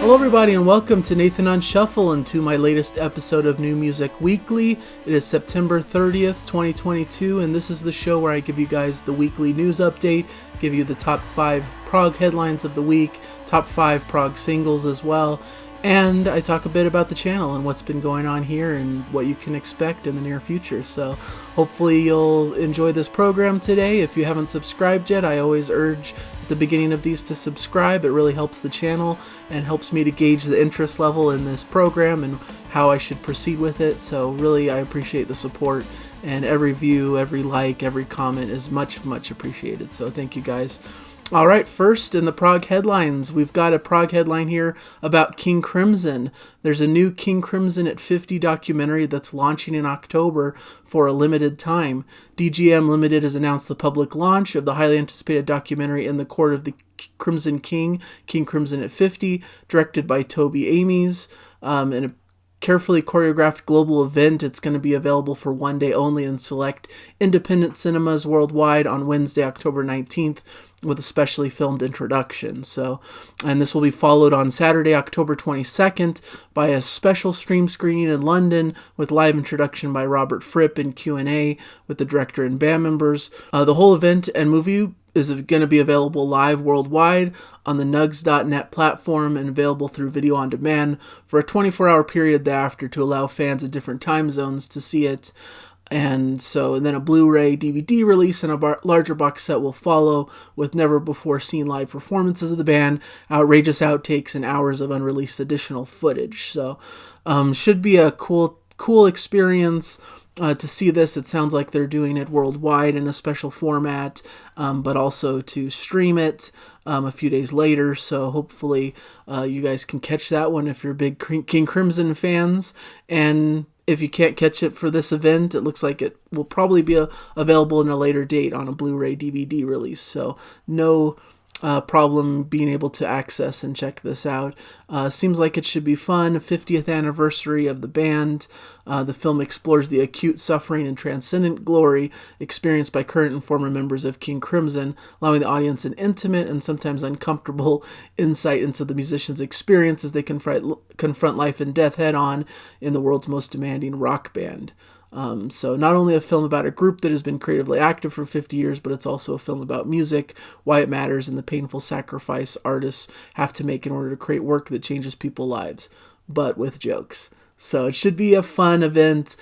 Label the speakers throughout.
Speaker 1: Hello everybody and welcome to Nathan on Shuffle and to my latest episode of New Music Weekly. It is September 30th, 2022, and this is the show where I give you guys the weekly news update, give you the top 5 Prog headlines of the week, top 5 Prog singles as well, and I talk a bit about the channel and what's been going on here and what you can expect in the near future. So hopefully you'll enjoy this program today. If you haven't subscribed yet, I always urge at the beginning of these to subscribe. It really helps the channel and helps me to gauge the interest level in this program and how I should proceed with it. So really I appreciate the support, and every view, every like, every comment is much appreciated. So thank you guys. Alright, first in the Prog headlines, we've got a Prog headline here about King Crimson. There's a new King Crimson at 50 documentary that's launching in October for a limited time. DGM Limited has announced the public launch of the highly anticipated documentary In the Court of the Crimson King, King Crimson at 50, directed by Toby Amies, and a carefully choreographed global event. It's going to be available for one day only in select independent cinemas worldwide on Wednesday, October 19th, with a specially filmed introduction. And this will be followed on Saturday, October 22nd by a special stream screening in London with live introduction by Robert Fripp and Q&A with the director and band members. The whole event and movie is going to be available live worldwide on the nugs.net platform and available through video on demand for a 24-hour period thereafter to allow fans at different time zones to see it. And then a Blu-ray DVD release and a larger box set will follow with never-before-seen live performances of the band, outrageous outtakes, and hours of unreleased additional footage. So should be a cool experience to see this. It sounds like they're doing it worldwide in a special format, but also to stream it a few days later. So hopefully you guys can catch that one if you're big King Crimson fans. And if you can't catch it for this event, it looks like it will probably be available in a later date on a Blu-ray DVD release. So no problem being able to access and check this out. Seems like it should be fun. 50th anniversary of the band. The film explores the acute suffering and transcendent glory experienced by current and former members of King Crimson, allowing the audience an intimate and sometimes uncomfortable insight into the musicians' experience as they confront life and death head-on in the world's most demanding rock band. So not only a film about a group that has been creatively active for 50 years, but it's also a film about music, why it matters, and the painful sacrifice artists have to make in order to create work that changes people's lives, but with jokes. So it should be a fun event,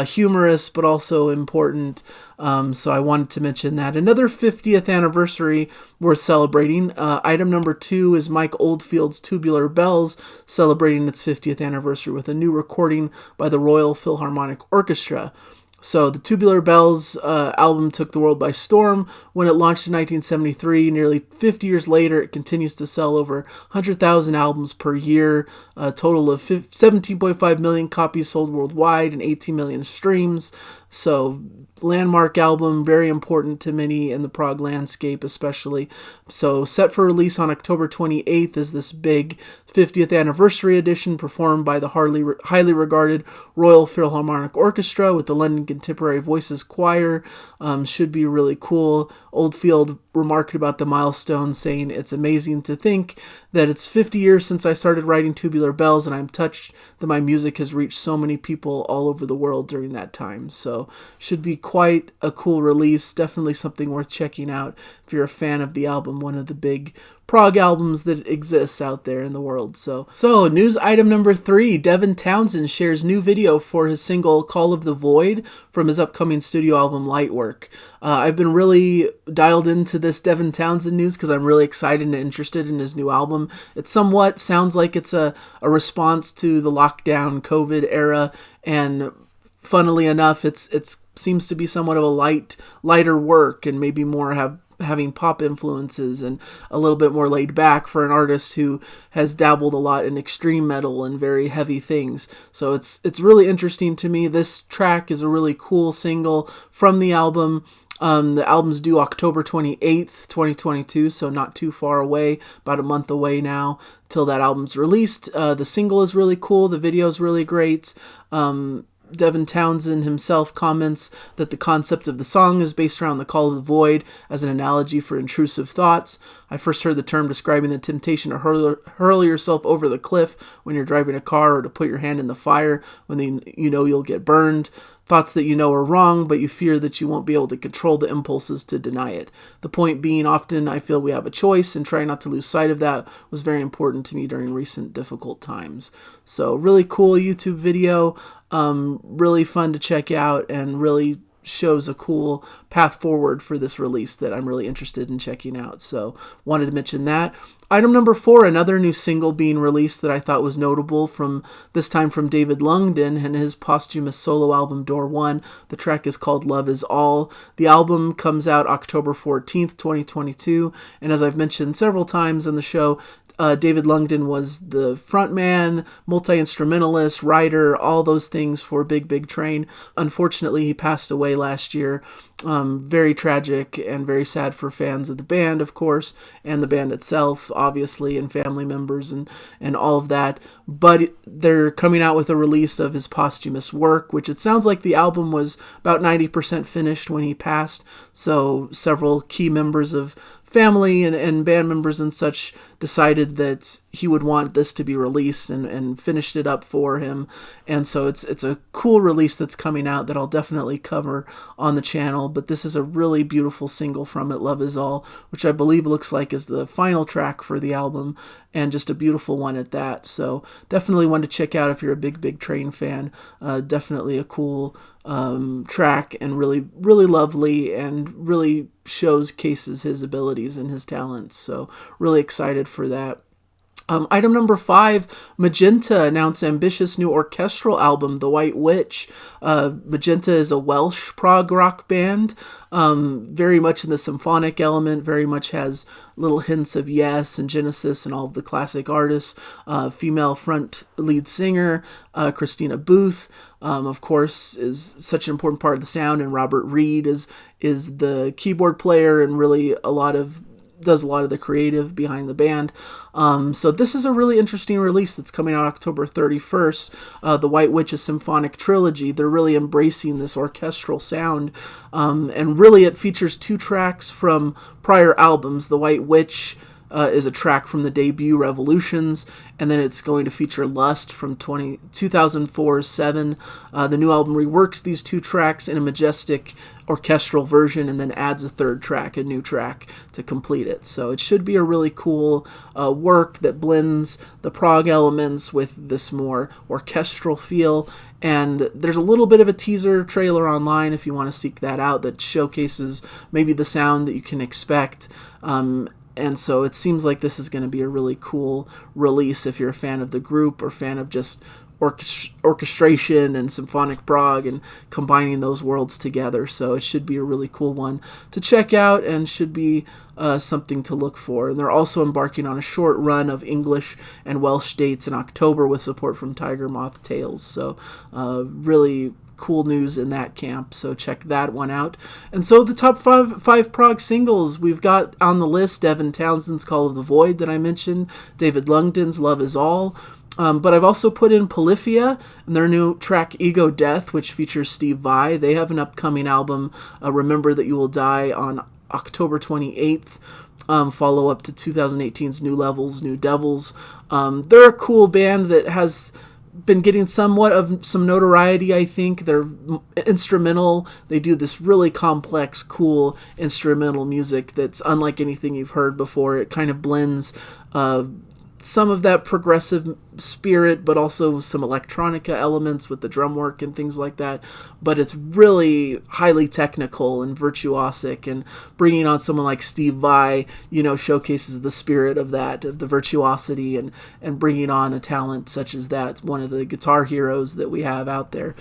Speaker 1: humorous, but also important. So I wanted to mention that. Another 50th anniversary worth celebrating. Item number 2 is Mike Oldfield's Tubular Bells, celebrating its 50th anniversary with a new recording by the Royal Philharmonic Orchestra. So the Tubular Bells album took the world by storm when it launched in 1973. Nearly 50 years later, it continues to sell over 100,000 albums per year, a total of 17.5 million copies sold worldwide and 18 million streams. So landmark album, very important to many in the prog landscape especially. So set for release on October 28th is this big 50th anniversary edition performed by the highly regarded Royal Philharmonic Orchestra with the London Contemporary Voices Choir. Should be really cool. Oldfield remarked about the milestone, saying, "It's amazing to think that it's 50 years since I started writing Tubular Bells, and I'm touched that my music has reached so many people all over the world during that time." So should be quite a cool release. Definitely something worth checking out if you're a fan of the album, one of the big prog albums that exists out there in the world. So news item number 3, Devin Townsend shares new video for his single Call of the Void from his upcoming studio album Lightwork. I've been really dialed into this Devin Townsend news because I'm really excited and interested in his new album. It somewhat sounds like it's a response to the lockdown COVID era, and funnily enough, it seems to be somewhat of a lighter work and maybe more having pop influences and a little bit more laid back for an artist who has dabbled a lot in extreme metal and very heavy things. So it's really interesting to me. This track is a really cool single from the album. The album's due October 28th, 2022, so not too far away, about a month away now till that album's released. The single is really cool. The video is really great. Devin Townsend himself comments that the concept of the song is based around the call of the void as an analogy for intrusive thoughts. I first heard the term describing the temptation to hurl yourself over the cliff when you're driving a car, or to put your hand in the fire when you know you'll get burned. Thoughts that you know are wrong, but you fear that you won't be able to control the impulses to deny it. The point being, often I feel we have a choice, and trying not to lose sight of that was very important to me during recent difficult times. So really cool YouTube video, really fun to check out, and really shows a cool path forward for this release that I'm really interested in checking out. So wanted to mention that. Item number 4, another new single being released that I thought was notable, from this time from David Longdon and his posthumous solo album Door 1. The track is called Love Is All. The album comes out October 14th, 2022, and as I've mentioned several times in the show, David Longdon was the frontman, multi-instrumentalist, writer, all those things for Big Big Train. Unfortunately, he passed away last year. Very tragic and very sad for fans of the band, of course, and the band itself, obviously, and family members and all of that. But they're coming out with a release of his posthumous work, which it sounds like the album was about 90% finished when he passed. So several key members of family and band members and such decided that he would want this to be released and finished it up for him. And so it's a cool release that's coming out that I'll definitely cover on the channel. But this is a really beautiful single from it, Love Is All, which I believe looks like is the final track for the album, and just a beautiful one at that. So definitely one to check out if you're a Big Big Train fan. Definitely a cool track, and really, really lovely, and really showcases his abilities and his talents. So really excited for that. Item number 5, Magenta announced ambitious new orchestral album, The White Witch. Magenta is a Welsh prog rock band, very much in the symphonic element, very much has little hints of Yes and Genesis and all of the classic artists. Female front lead singer, Christina Booth, of course, is such an important part of the sound, and Robert Reed is the keyboard player and really does a lot of the creative behind the band. So this is a really interesting release that's coming out October 31st. The White Witch, a symphonic trilogy. They're really embracing this orchestral sound. And really it features 2 tracks from prior albums. The White Witch is a track from the debut Revolutions, and then it's going to feature Lust from 2004's Seven. The new album reworks these 2 tracks in a majestic orchestral version, and then adds a 3rd track, a new track, to complete it. So it should be a really cool work that blends the prog elements with this more orchestral feel. And there's a little bit of a teaser trailer online if you want to seek that out, that showcases maybe the sound that you can expect. And so it seems like this is going to be a really cool release if you're a fan of the group, or fan of just orchestration and symphonic prog and combining those worlds together. So it should be a really cool one to check out, and should be something to look for. And they're also embarking on a short run of English and Welsh dates in October with support from Tiger Moth Tales. So really cool news in that camp, so check that one out. And so the top five prog singles we've got on the list: Devin Townsend's Call of the Void that I mentioned, David Longdon's Love Is All, but I've also put in Polyphia and their new track Ego Death, which features Steve Vai. They have an upcoming album, Remember That You Will Die, on October 28th. Follow up to 2018's New Levels, New Devils. They're a cool band that has been getting somewhat of some notoriety, I think. They're instrumental. They do this really complex, cool instrumental music that's unlike anything you've heard before. It kind of blends some of that progressive spirit, but also some electronica elements with the drum work and things like that. But it's really highly technical and virtuosic, and bringing on someone like Steve Vai, showcases the spirit of that, of the virtuosity, and bringing on a talent such as that, one of the guitar heroes that we have out there.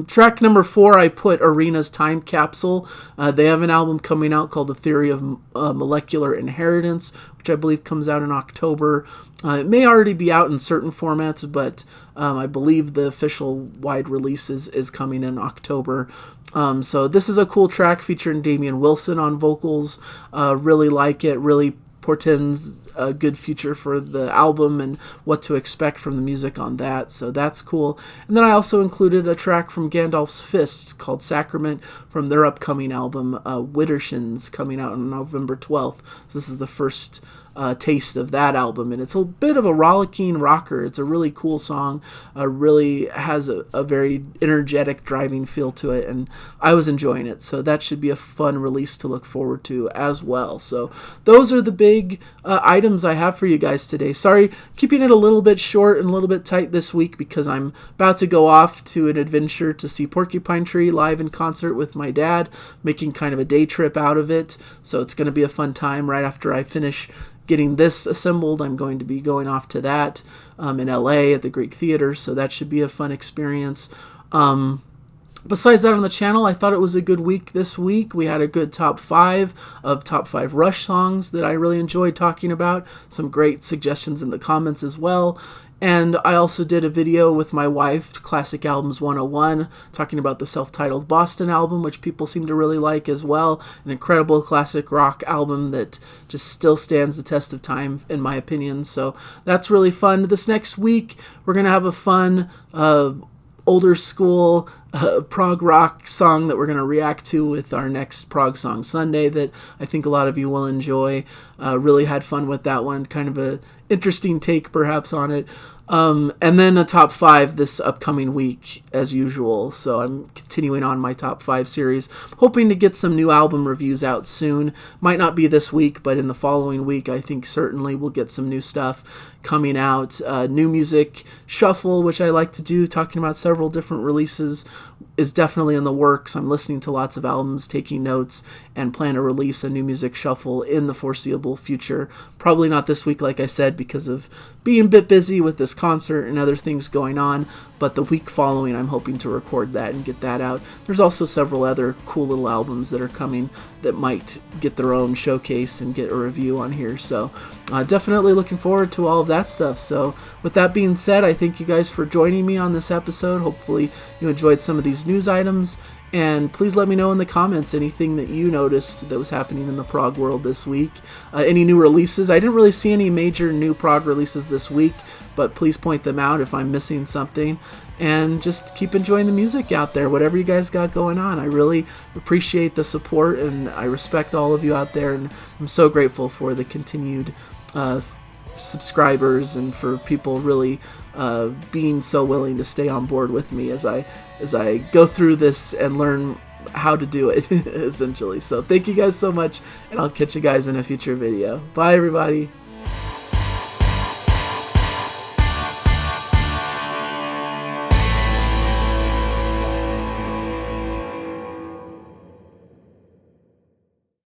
Speaker 1: Track number 4, I put Arena's Time Capsule. They have an album coming out called The Theory of Molecular Inheritance, which I believe comes out in October. It may already be out in certain formats, but I believe the official wide release is coming in October. So this is a cool track featuring Damian Wilson on vocals. Really like it. Really portends a good future for the album and what to expect from the music on that, so that's cool. And then I also included a track from Gandalf's Fist called Sacrament from their upcoming album, Widdershins, coming out on November 12th. So this is the first taste of that album, and it's a bit of a rollicking rocker. It's a really cool song, really has a very energetic driving feel to it, and I was enjoying it, so that should be a fun release to look forward to as well. So those are the big items I have for you guys today. Sorry, keeping it a little bit short and a little bit tight this week because I'm about to go off to an adventure to see Porcupine Tree live in concert with my dad, making kind of a day trip out of it, so it's going to be a fun time. Right after I finish getting this assembled, I'm going to be going off to that in LA at the Greek Theater, so that should be a fun experience. Besides that, on the channel, I thought it was a good week this week. We had a good top 5 Rush songs that I really enjoyed talking about. Some great suggestions in the comments as well. And I also did a video with my wife, Classic Albums 101, talking about the self-titled Boston album, which people seem to really like as well. An incredible classic rock album that just still stands the test of time, in my opinion. So that's really fun. This next week, we're going to have a fun older school prog rock song that we're going to react to with our next Prog Song Sunday that I think a lot of you will enjoy. Really had fun with that one. Kind of a interesting take perhaps on it. And then a top 5 this upcoming week as usual. So I'm continuing on my top 5 series, hoping to get some new album reviews out soon. Might not be this week, but in the following week I think certainly we'll get some new stuff coming out. New music shuffle, which I like to do, talking about several different releases, is definitely in the works. I'm listening to lots of albums, taking notes, and plan to release a new music shuffle in the foreseeable future. Probably not this week, like I said, because of being a bit busy with this concert and other things going on, but the week following I'm hoping to record that and get that out. There's also several other cool little albums that are coming that might get their own showcase and get a review on here, so definitely looking forward to all of that stuff. So with that being said, I thank you guys for joining me on this episode. Hopefully you enjoyed some of these news items, and please let me know in the comments anything that you noticed that was happening in the prog world this week. Any new releases. I didn't really see any major new prog releases this week, but please point them out if I'm missing something. And just keep enjoying the music out there, whatever you guys got going on. I really appreciate the support, and I respect all of you out there, and I'm so grateful for the continued subscribers and for people really being so willing to stay on board with me as I go through this and learn how to do it essentially. So thank you guys so much, and I'll catch you guys in a future video. Bye everybody.